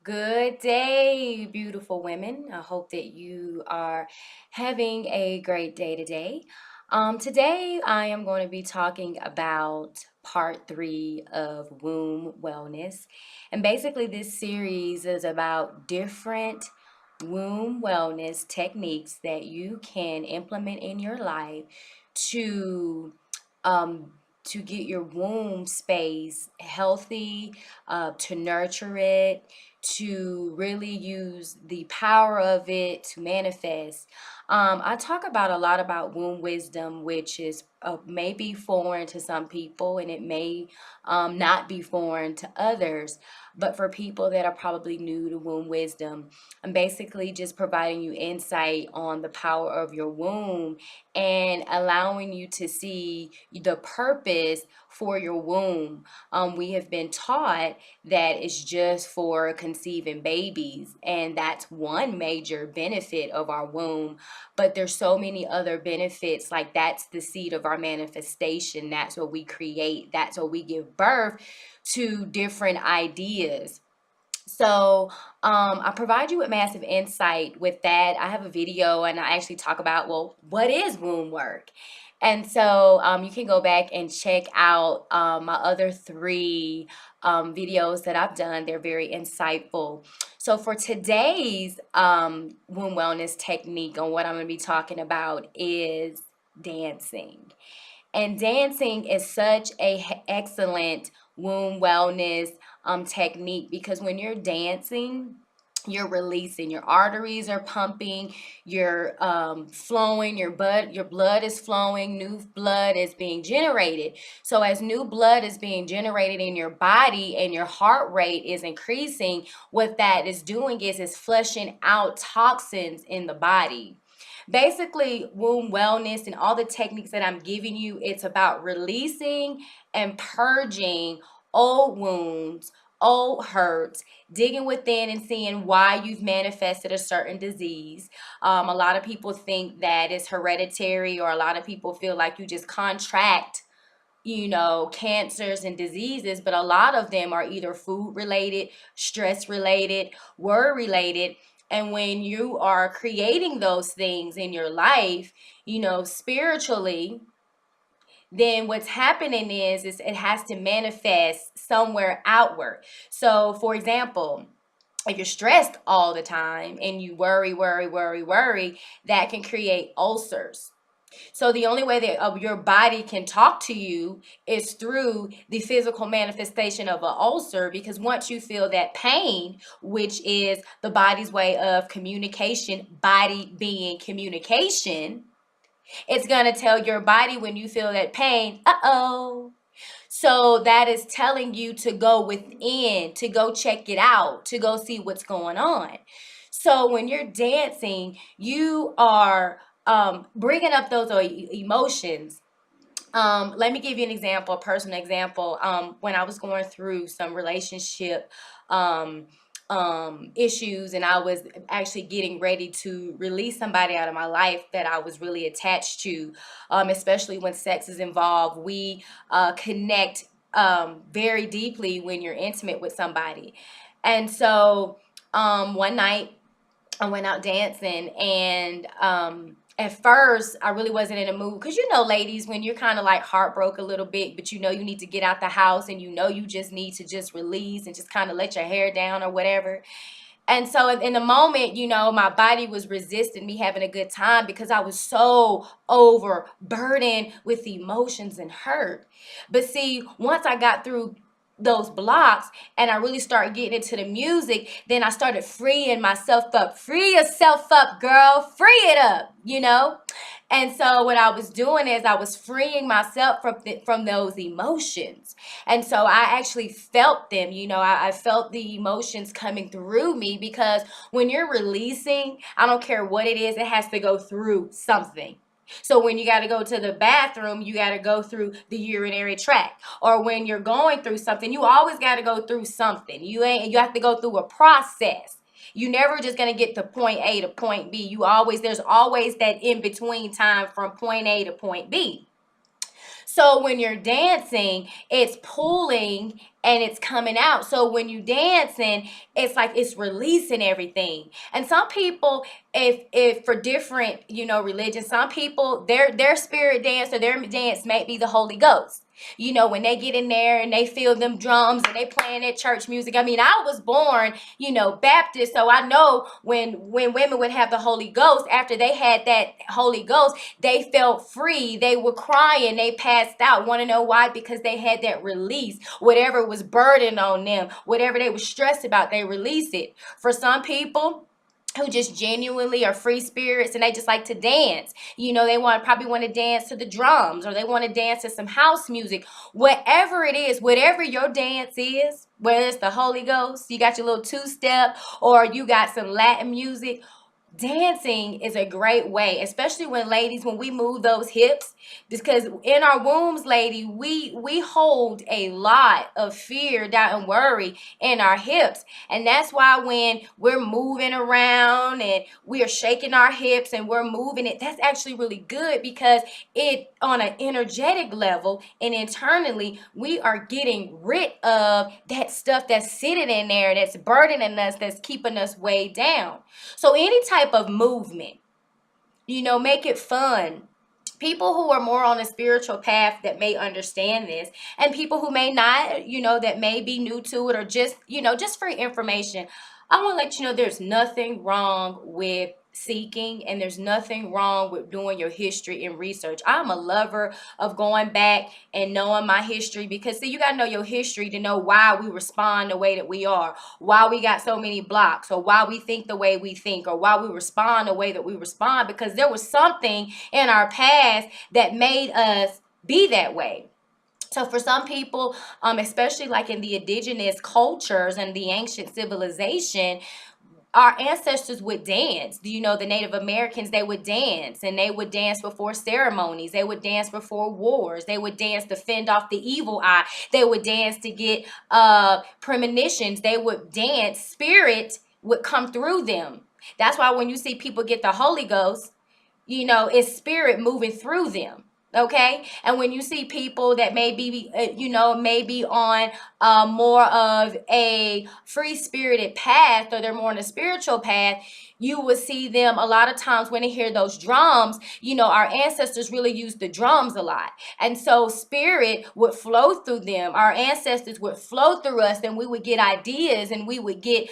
Good day, beautiful women. I hope that you are having a great day today. Today, I am going to be talking about part three of womb wellness. And basically, this series is about different womb wellness techniques that you can implement in your life to um, to get your womb space healthy, to nurture it, to really use the power of it to manifest. I talk about a lot about womb wisdom, which is may be foreign to some people and it may not be foreign to others. But for people that are probably new to womb wisdom, I'm basically just providing you insight on the power of your womb and allowing you to see the purpose for your womb. We have been taught that it's just for conceiving babies, and that's one major benefit of our womb. But there's so many other benefits, like that's the seed of our manifestation. That's what we create. That's what we give birth to different ideas. So I provide you with massive insight with that. I have a video and I actually talk about, well, what is womb work? And so you can go back and check out my other three videos that I've done. They're very insightful. So for today's womb wellness technique, on what I'm going to be talking about is dancing. And dancing is such a excellent womb wellness technique, because when you're dancing, you're releasing, your arteries are pumping, you're flowing, your blood is flowing, new blood is being generated. So as new blood is being generated in your body and your heart rate is increasing, what that is doing is flushing out toxins in the body. Basically, womb wellness and all the techniques that I'm giving you, it's about releasing and purging old wounds, old hurts, digging within and seeing why you've manifested a certain disease. A lot of people think that it's hereditary, or a lot of people feel like you just contract, cancers and diseases, but a lot of them are either food related, stress related, worry related. And when you are creating those things in your life, spiritually, then what's happening is it has to manifest somewhere outward. So, for example, if you're stressed all the time and you worry, worry, worry, worry, that can create ulcers. So the only way that your body can talk to you is through the physical manifestation of an ulcer, because once you feel that pain, which is the body's way of communication, body being communication, it's going to tell your body when you feel that pain, uh-oh. So that is telling you to go within, to go check it out, to go see what's going on. So when you're dancing, you are bringing up those emotions. Let me give you an example, a personal example. When I was going through some relationship um, issues, and I was actually getting ready to release somebody out of my life that I was really attached to, especially when sex is involved. We connect very deeply when you're intimate with somebody. And so one night, I went out dancing, and at first I really wasn't in a mood, because ladies, when you're kind of like heartbroken a little bit, but you need to get out the house, and you just need to just release and just kind of let your hair down or whatever. And so in the moment, my body was resisting me having a good time, because I was so overburdened with emotions and hurt. But see, once I got through those blocks and I really started getting into the music, then I started freeing myself up. Free yourself up, girl. Free it up. And so what I was doing is I was freeing myself from those emotions. And so I actually felt them. I felt the emotions coming through me, because when you're releasing, I don't care what it is, it has to go through something. So when you got to go to the bathroom, you got to go through the urinary tract. Or when you're going through something, you always got to go through something. You have to go through a process. You never just gonna get to point A to point B. There's always that in between time from point A to point B. So when you're dancing, it's pulling and it's coming out. So when you dancing, it's like it's releasing everything. And some people, if for different, religions, some people their spirit dance or their dance may be the Holy Ghost. When they get in there and they feel them drums and they playing that church music. I mean, I was born, Baptist, so I know when women would have the Holy Ghost, after they had that Holy Ghost, they felt free. They were crying, they passed out. Want to know why? Because they had that release. Whatever was burden on them, whatever they were stressed about, they release it. For some people who just genuinely are free spirits and they just like to dance. They probably want to dance to the drums, or they want to dance to some house music. Whatever it is, whatever your dance is, whether it's the Holy Ghost, you got your little two-step, or you got some Latin music. Dancing is a great way, especially when we move those hips, because in our wombs, lady, we hold a lot of fear, doubt, and worry in our hips. And that's why when we're moving around and we are shaking our hips and we're moving it, that's actually really good, because it, on an energetic level and internally, we are getting rid of that stuff that's sitting in there, that's burdening us, that's keeping us way down. So any type of movement, make it fun. People who are more on a spiritual path that may understand this, and people who may not, that may be new to it, or just for information, I want to let you know there's nothing wrong with seeking, and there's nothing wrong with doing your history and research. I'm a lover of going back and knowing my history, because see, you got to know your history to know why we respond the way that we are, why we got so many blocks, or why we think the way we think, or why we respond the way that we respond, because there was something in our past that made us be that way. So for some people, especially like in the indigenous cultures and the ancient civilization, our ancestors would dance. The Native Americans, they would dance, and they would dance before ceremonies. They would dance before wars. They would dance to fend off the evil eye. They would dance to get premonitions. They would dance. Spirit would come through them. That's why when you see people get the Holy Ghost, it's spirit moving through them. Okay. And when you see people that may be, maybe on more of a free spirited path, or they're more on a spiritual path, you will see them a lot of times when they hear those drums. Our ancestors really used the drums a lot. And so spirit would flow through them. Our ancestors would flow through us, and we would get ideas, and we would get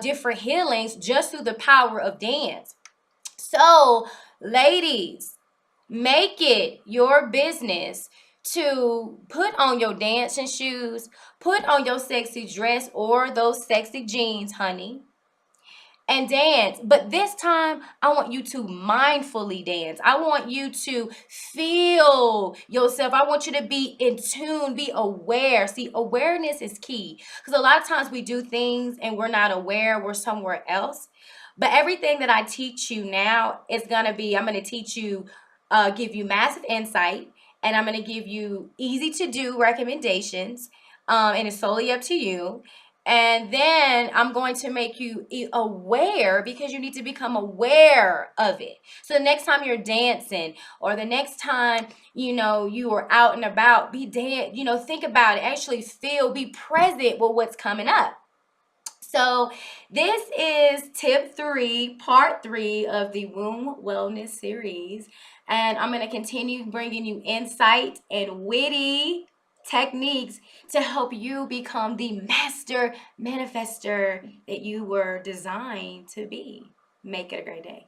different healings just through the power of dance. So, ladies, make it your business to put on your dancing shoes, put on your sexy dress or those sexy jeans, honey, and dance. But this time, I want you to mindfully dance. I want you to feel yourself. I want you to be in tune, be aware. See, awareness is key, because a lot of times we do things and we're not aware, we're somewhere else. But everything that I teach you now is going to be, I'm going to teach you, give you massive insight, and I'm going to give you easy to do recommendations, and it's solely up to you. And then I'm going to make you aware, because you need to become aware of it. So the next time you're dancing, or the next time, you are out and about, think about it, actually feel, be present with what's coming up. So this is tip 3, part 3 of the Womb Wellness series. And I'm going to continue bringing you insight and witty techniques to help you become the master manifester that you were designed to be. Make it a great day.